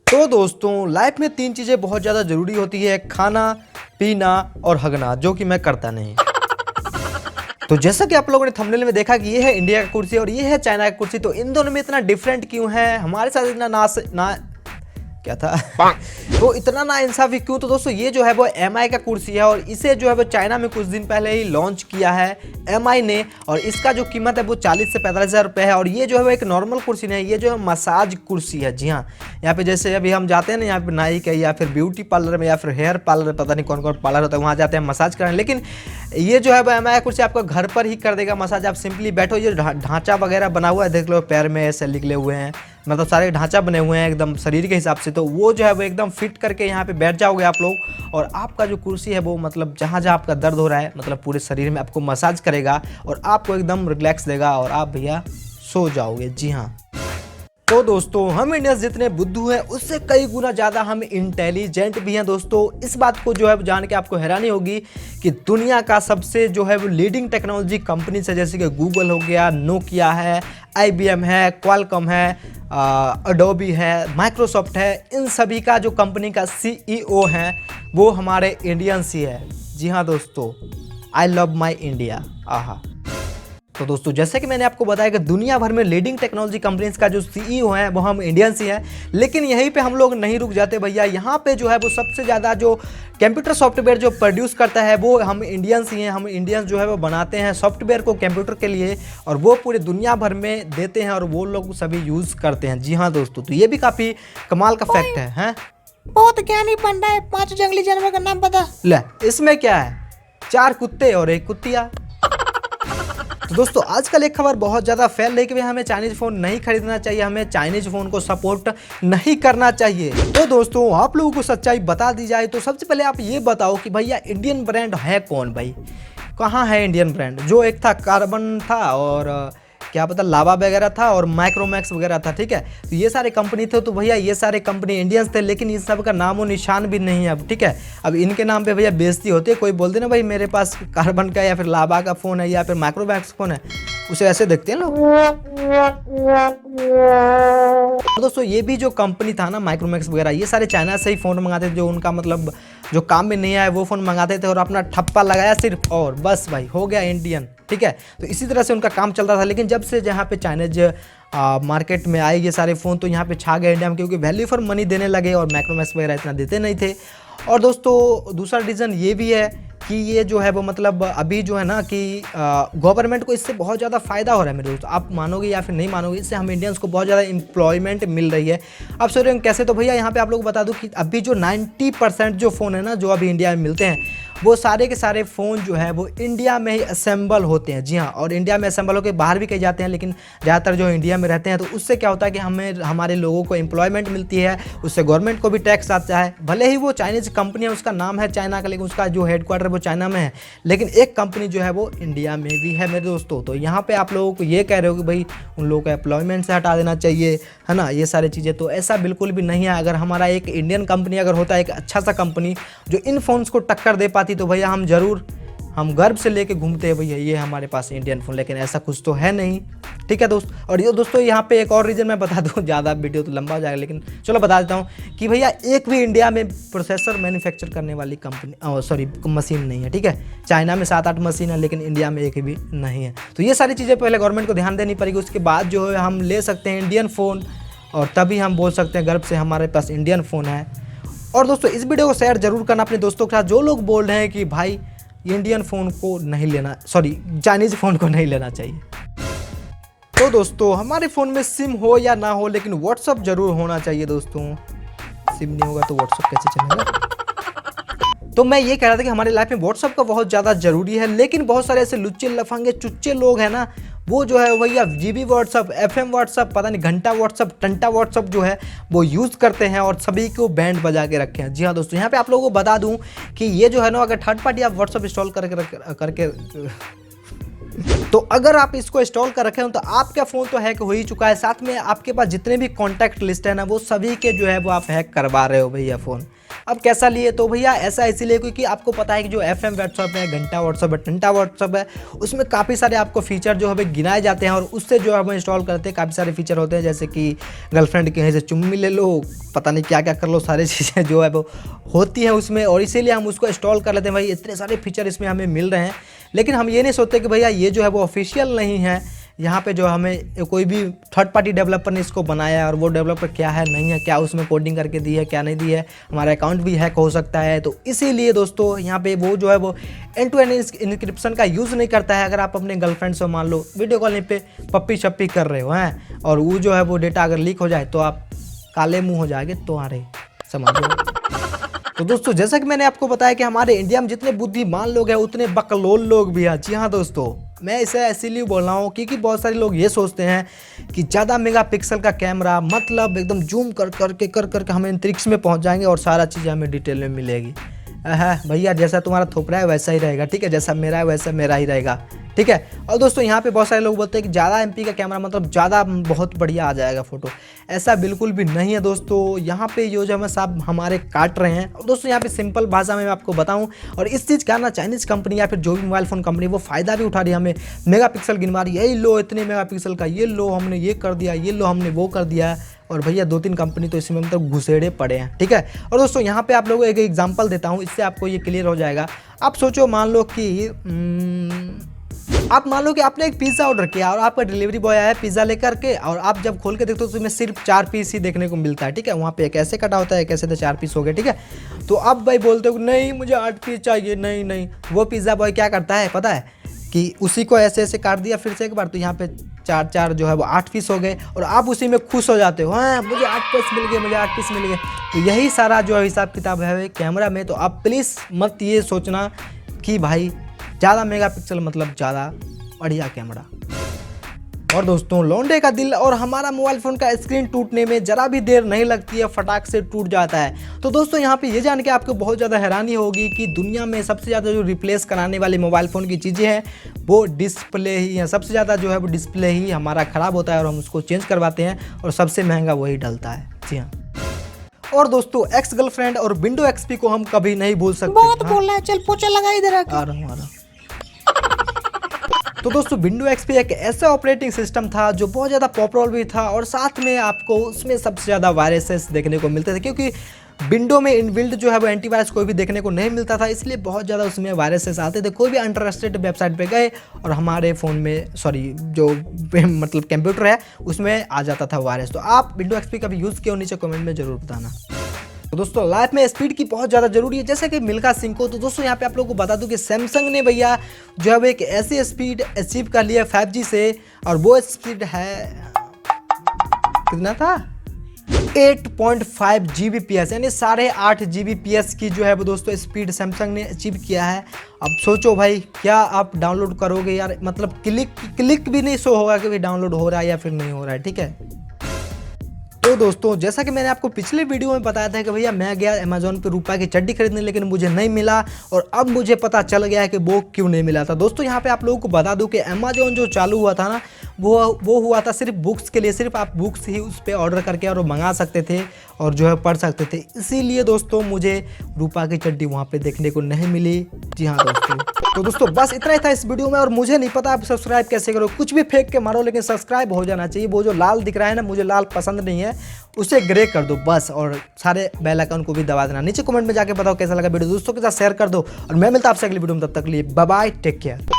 तो दोस्तों लाइफ में तीन चीज़ें बहुत ज़्यादा ज़रूरी होती है, खाना, पीना और हगना, जो कि मैं करता नहीं। तो जैसा कि आप लोगों ने थंबनेल में देखा कि ये है इंडिया का कुर्सी और ये है चाइना का कुर्सी, तो इन दोनों में इतना डिफरेंट क्यों है, हमारे साथ इतना ना क्या था तो इतना ना इंसाफी क्यों। तो दोस्तों ये जो है वो MI का कुर्सी है और इसे जो है वो चाइना में कुछ दिन पहले ही लॉन्च किया है MI ने, और इसका जो कीमत है वो 40 से 45 हज़ार रुपये है। और ये जो है वो एक नॉर्मल कुर्सी नहीं है, ये जो है मसाज कुर्सी है। जी हाँ, यहाँ पे जैसे अभी हम जाते हैं ना, यहाँ पे नाई के या फिर ब्यूटी पार्लर में या फिर हेयर पार्लर, पता नहीं कौन कौन पार्लर होता है, वहाँ जाते हैं मसाज कराने। लेकिन ये जो है वो MI कुर्सी आपको घर पर ही कर देगा मसाज। आप सिंपली बैठो, ये ढांचा वगैरह बना हुआ है, देख लो पैर में ऐसे निकले हुए हैं, मतलब सारे ढांचा बने हुए हैं एकदम शरीर के हिसाब से। तो वो जो है वो एकदम फिट करके यहाँ पे बैठ जाओगे आप लोग, और आपका जो कुर्सी है वो मतलब जहाँ जहाँ आपका दर्द हो रहा है, मतलब पूरे शरीर में आपको मसाज करेगा और आपको एकदम रिलैक्स देगा और आप भैया सो जाओगे। जी हाँ, तो दोस्तों हम इंडियंस जितने बुद्धू हैं उससे कई गुना ज़्यादा हम इंटेलिजेंट भी हैं। दोस्तों इस बात को जो है जान के आपको हैरानी होगी कि दुनिया का सबसे जो है वो लीडिंग टेक्नोलॉजी कंपनी से, जैसे कि गूगल हो गया, नोकिया है, IBM है, क्वालकॉम है, अडोबी है, माइक्रोसॉफ्ट है, इन सभी का जो कंपनी का CEO है वो हमारे इंडियंस ही है। जी हाँ दोस्तों, आई लव माई इंडिया। आहा। तो दोस्तों जैसे कि मैंने आपको बताया कि दुनिया भर में लीडिंग टेक्नोलॉजी कंपनीज का जो CEO है वो हम इंडियंस ही हैं। लेकिन यहीं पे हम लोग नहीं रुक जाते भैया, यहाँ पे जो है वो सबसे ज़्यादा जो कंप्यूटर सॉफ्टवेयर जो प्रोड्यूस करता है वो हम इंडियंस ही हैं। हम इंडियंस जो है वो बनाते हैं सॉफ्टवेयर को कंप्यूटर के लिए, और वो पूरे दुनिया भर में देते हैं और वो लोग सभी यूज़ करते हैं। जी हाँ दोस्तों, तो ये भी काफ़ी कमाल का फैक्ट है। हैं बहुत ज्ञानी बन रहा है, 5 जंगली जानवर का नाम बता। ले, इसमें क्या है, 4 कुत्ते और 1 कुत्तिया। तो दोस्तों आजकल एक खबर बहुत ज़्यादा फैल रही है कि भाई हमें चाइनीज़ फ़ोन नहीं खरीदना चाहिए, हमें चाइनीज़ फ़ोन को सपोर्ट नहीं करना चाहिए। तो दोस्तों आप लोगों को सच्चाई बता दी जाए तो सबसे पहले आप ये बताओ कि भैया इंडियन ब्रांड है कौन भाई, कहाँ है इंडियन ब्रांड। जो एक था कार्बन था और क्या पता लावा वगैरह था और माइक्रोमैक्स वगैरह था, ठीक है। तो ये सारे कंपनी थे, तो भैया ये सारे कंपनी इंडियंस थे, लेकिन इन सब का नामो निशान भी नहीं है अब, ठीक है। अब इनके नाम पे भैया बेइज्जती होती है, कोई बोलते ना भाई मेरे पास कार्बन का या फिर लावा का फ़ोन है या फिर माइक्रोमैक्स फ़ोन है, उसे ऐसे देखते हैं लोग। तो दोस्तों ये भी जो कंपनी था ना माइक्रोमैक्स वगैरह, ये सारे चाइना से ही फ़ोन मंगाते थे, जो उनका मतलब जो काम में नहीं आया वो फ़ोन मंगाते थे और अपना ठप्पा लगाया सिर्फ, और बस भाई हो गया इंडियन, ठीक है। तो इसी तरह से उनका काम चल रहा था। लेकिन जब से जहाँ पे चाइनीज मार्केट में आए ये सारे फ़ोन, तो यहाँ पे छा गए इंडिया में, क्योंकि वैल्यू फॉर मनी देने लगे और माइक्रोमैक्स वगैरह इतना देते नहीं थे। और दोस्तों दूसरा रीज़न ये भी है कि ये जो है वो मतलब अभी जो है ना कि गवर्नमेंट को इससे बहुत ज़्यादा फ़ायदा हो रहा है मेरे दोस्त। आप मानोगे या फिर नहीं मानोगे, इससे हम इंडियंस को बहुत ज़्यादा एम्प्लॉयमेंट मिल रही है। अब सोच रहे हैं कैसे, तो भैया यहाँ पे आप लोग को बता दूँ कि अभी जो 90% जो फ़ोन है ना जो अभी इंडिया में मिलते हैं, वो सारे के सारे फ़ोन जो है वो इंडिया में ही असेंबल होते हैं। जी हाँ, और इंडिया में असेंबल होकर बाहर भी कहीं जाते हैं, लेकिन ज़्यादातर जो इंडिया में रहते हैं, तो उससे क्या होता है कि हमें हमारे लोगों को एम्प्लॉयमेंट मिलती है, उससे गवर्नमेंट को भी टैक्स आता है। भले ही वो चाइनीज़ कंपनी है, उसका नाम है चाइना का, लेकिन उसका जो हेडक्वार्टर वो चाइना में है, लेकिन एक कंपनी जो है वो इंडिया में भी है मेरे दोस्तों। तो यहाँ पे आप लोगों को ये कह रहे हो कि भाई उन लोगों को एम्प्लॉयमेंट से हटा देना चाहिए, है ना, ये सारी चीज़ें, तो ऐसा बिल्कुल भी नहीं है। अगर हमारा एक इंडियन कंपनी अगर होता है, एक अच्छा सा कंपनी जो इन फ़ोन्स को टक्कर दे पाती, तो भैया हम गर्व से लेके घूमते हैं भैया ये हमारे पास इंडियन फ़ोन, लेकिन ऐसा कुछ तो है नहीं, ठीक है दोस्त। और ये दोस्तों यहाँ पे एक और रीज़न मैं बता दूँ, ज़्यादा वीडियो तो लंबा हो जाएगा, लेकिन चलो बता देता हूँ कि भैया एक भी इंडिया में प्रोसेसर मैन्युफैक्चर करने वाली कंपनी मशीन नहीं है, ठीक है। चाइना में 7-8 मशीन है, लेकिन इंडिया में एक भी नहीं है। तो ये सारी चीज़ें पहले गवर्नमेंट को ध्यान देनी पड़ेगी, उसके बाद जो है हम ले सकते हैं इंडियन फ़ोन, और तभी हम बोल सकते हैं गर्व से हमारे पास इंडियन फ़ोन है। और दोस्तों इस वीडियो को शेयर जरूर करना अपने दोस्तों के साथ, जो लोग बोल रहे हैं कि भाई इंडियन फ़ोन को नहीं लेना, चाइनीज़ फ़ोन को नहीं लेना चाहिए। तो दोस्तों हमारे फ़ोन में सिम हो या ना हो, लेकिन व्हाट्सअप जरूर होना चाहिए दोस्तों। सिम नहीं होगा तो व्हाट्सअप कैसे चलेगा। तो मैं ये कह रहा था कि हमारे लाइफ में व्हाट्सअप का बहुत ज़्यादा ज़रूरी है, लेकिन बहुत सारे ऐसे लुच्चे लफंगे चुच्चे लोग हैं ना, वो जो है भैया GB व्हाट्सअप, FM व्हाट्सअप, पता नहीं घंटा व्हाट्सअप, टंटा व्हाट्सअप जो है वो यूज़ करते हैं और सभी को बैंड बजा के रखे हैं। जी हाँ दोस्तों, यहाँ पे आप लोगों को बता दूँ कि ये जो है ना, अगर थर्ड पार्टी आप व्हाट्सअप इंस्टॉल करके तो अगर आप इसको इंस्टॉल कर रखे हो तो आपका फ़ोन तो हैक हो ही चुका है, साथ में आपके पास जितने भी कॉन्टैक्ट लिस्ट है ना वो सभी के जो है वो आप हैक करवा रहे हो भैया फ़ोन। अब कैसा लिए? तो भैया ऐसा इसीलिए क्योंकि आपको पता है कि जो FM व्हाट्सअप है, घंटा व्हाट्सअप है, टंटा व्हाट्सअप है, उसमें काफ़ी सारे आपको फीचर जो है गिनाए जाते हैं और उससे जो है वो इंस्टॉल करते हैं। काफ़ी सारे फीचर होते हैं जैसे कि गर्लफ्रेंड के यहाँ से चुम्मी ले लो, पता नहीं क्या क्या कर लो, सारी चीज़ें जो है वो होती हैं उसमें, और इसीलिए हम उसको इंस्टॉल कर लेते हैं। भाई इतने सारे फीचर इसमें हमें मिल रहे हैं, लेकिन हम ये नहीं सोचते कि भैया ये जो है वो ऑफिशियल नहीं है। यहाँ पे जो हमें कोई भी थर्ड पार्टी डेवलपर ने इसको बनाया है और वो डेवलपर क्या है नहीं है, क्या उसमें कोडिंग करके दी है क्या नहीं दी है, हमारा अकाउंट भी हैक हो सकता है। तो इसीलिए दोस्तों यहाँ पे वो जो है वो एंड टू एंड इंक्रिप्शन का यूज़ नहीं करता है। अगर आप अपने गर्लफ्रेंड से मान लो वीडियो कॉलिंग पे पप्पी शप्पी कर रहे हो हैं और वो जो है वो डेटा अगर लीक हो जाए तो आप काले मुँह हो जाएंगे तुम्हारे, समझ लो। तो दोस्तों जैसा कि मैंने आपको बताया कि हमारे इंडिया में जितने बुद्धिमान लोग हैं उतने बकलोल लोग भी हैं। जी हाँ दोस्तों, मैं इसे इसीलिए बोल रहा हूँ क्योंकि बहुत सारे लोग ये सोचते हैं कि ज़्यादा मेगापिक्सल का कैमरा मतलब एकदम जूम कर करके हम अंतरिक्ष में पहुँच जाएंगे और सारा चीज़ हमें डिटेल में मिलेगी। भैया जैसा तुम्हारा थोपड़ा है वैसा ही रहेगा, ठीक है, जैसा मेरा है वैसा मेरा ही रहेगा, ठीक है। और दोस्तों यहाँ पे बहुत सारे लोग बोलते हैं कि ज़्यादा MP का कैमरा मतलब ज़्यादा बहुत बढ़िया आ जाएगा फ़ोटो। ऐसा बिल्कुल भी नहीं है दोस्तों। यहाँ पे जो है साहब हमारे काट रहे हैं। और दोस्तों यहाँ पे सिंपल भाषा में मैं आपको बताऊँ, और इस चीज़ का ना चाइनीज़ कंपनी या फिर जो भी मोबाइल फ़ोन कंपनी वो फ़ायदा भी उठा रही है, हमें मेगापिक्सल गिनवा रही है, ये लो इतने मेगापिक्सल का, ये लो हमने ये कर दिया, ये लो हमने वो कर दिया। और भैया 2-3 कंपनी तो इसमें मतलब घुसेड़े पड़े हैं, ठीक है। और दोस्तों यहाँ पे आप लोगों को एक एग्जांपल देता हूँ, इससे आपको ये क्लियर हो जाएगा। आप सोचो मान लो कि आपने एक पिज़्ज़ा ऑर्डर किया और आपका डिलीवरी बॉय आया पिज़्ज़ा लेकर के, और आप जब खोल के देखते हो तो उसमें सिर्फ 4 पीस ही देखने को मिलता है, ठीक है। वहाँ पे एक ऐसे कटा होता है, एक ऐसे तो 4 पीस हो गए, ठीक है। तो अब भाई बोलते हो नहीं मुझे 8 पीस चाहिए, नहीं, वो पिज़्ज़ा बॉय क्या करता है पता है कि उसी को ऐसे ऐसे काट दिया फिर से एक बार, तो यहाँ पे 4 जो है वो 8 पीस हो गए और आप उसी में खुश हो जाते हो, हाँ मुझे 8 पीस मिल गए, मुझे 8 पीस मिल गए। तो यही सारा जो है हिसाब किताब है कैमरा में। तो आप प्लीज़ मत ये सोचना कि भाई ज़्यादा मेगापिक्सल मतलब ज़्यादा बढ़िया कैमरा। और दोस्तों लौंडे का दिल और हमारा मोबाइल फ़ोन का स्क्रीन टूटने में ज़रा भी देर नहीं लगती है, फटाक से टूट जाता है। तो दोस्तों यहाँ पे ये जान के आपको बहुत ज़्यादा हैरानी होगी कि दुनिया में सबसे ज़्यादा जो रिप्लेस कराने वाली मोबाइल फ़ोन की चीज़ें हैं वो डिस्प्ले ही है। सबसे ज़्यादा जो है वो डिस्प्ले ही हमारा ख़राब होता है और हम उसको चेंज करवाते हैं और सबसे महंगा वही डलता है। जी हाँ। और दोस्तों एक्स गर्लफ्रेंड और विंडो XP को हम कभी नहीं भूल सकते। बहुत बोल रहा है, चल पोछा लगा इधर आके। आ रहा हूँ। तो दोस्तों विंडो XP एक ऐसा ऑपरेटिंग सिस्टम था जो बहुत ज़्यादा पॉपुलर भी था और साथ में आपको उसमें सबसे ज़्यादा वायरसेस देखने को मिलते थे, क्योंकि विंडो में इनबिल्ट जो है वो एंटीवायरस कोई भी देखने को नहीं मिलता था, इसलिए बहुत ज़्यादा उसमें वायरसेस आते थे। कोई भी अनट्रस्टेड वेबसाइट पे गए और हमारे फ़ोन में जो मतलब कंप्यूटर है उसमें आ जाता था वायरस। तो आप विंडो XP का भी यूज़ किया हो, नीचे कमेंट में ज़रूर बताना। तो दोस्तों लाइफ में स्पीड की बहुत ज़्यादा ज़रूरी है, जैसे कि मिल्खा सिंह को। तो दोस्तों यहाँ पे आप लोगों को बता दूं कि सैमसंग ने भैया जो है वो एक ऐसी स्पीड अचीव कर लिया 5G से, और वो स्पीड है कितना था 8.5 Gbps, यानी 8.5 Gbps की जो है वो दोस्तों स्पीड सैमसंग ने अचीव किया है। अब सोचो भाई क्या आप डाउनलोड करोगे यार, मतलब क्लिक भी नहीं शो होगा कि भाई डाउनलोड हो रहा है या फिर नहीं हो रहा है, ठीक है। तो दोस्तों जैसा कि मैंने आपको पिछले वीडियो में बताया था कि भैया मैं गया अमेज़ॉन पे रुपए की चड्डी खरीदने, लेकिन मुझे नहीं मिला, और अब मुझे पता चल गया है कि वो क्यों नहीं मिला था। दोस्तों यहाँ पे आप लोगों को बता दूं कि अमेज़ॉन जो चालू हुआ था ना वो हुआ था सिर्फ बुक्स के लिए, सिर्फ आप बुक्स ही उस पर ऑर्डर करके और मंगा सकते थे और जो है पढ़ सकते थे। इसीलिए दोस्तों मुझे रुपए की चड्डी वहाँ पर देखने को नहीं मिली। जी हाँ दोस्तों, तो दोस्तों बस इतना ही था इस वीडियो में, और मुझे नहीं पता आप सब्सक्राइब कैसे करो, कुछ भी फेंक के मारो लेकिन सब्सक्राइब हो जाना चाहिए। वो जो लाल दिख रहा है ना, मुझे लाल पसंद नहीं है, उसे ग्रे कर दो बस, और सारे बेल आइकन को भी दबा देना। नीचे कमेंट में जाके बताओ कैसा लगा वीडियो, दोस्तों के साथ शेयर कर दो, और मैं मिलता आपसे अगली वीडियो में, तब तक के लिए बाय बाय, टेक केयर।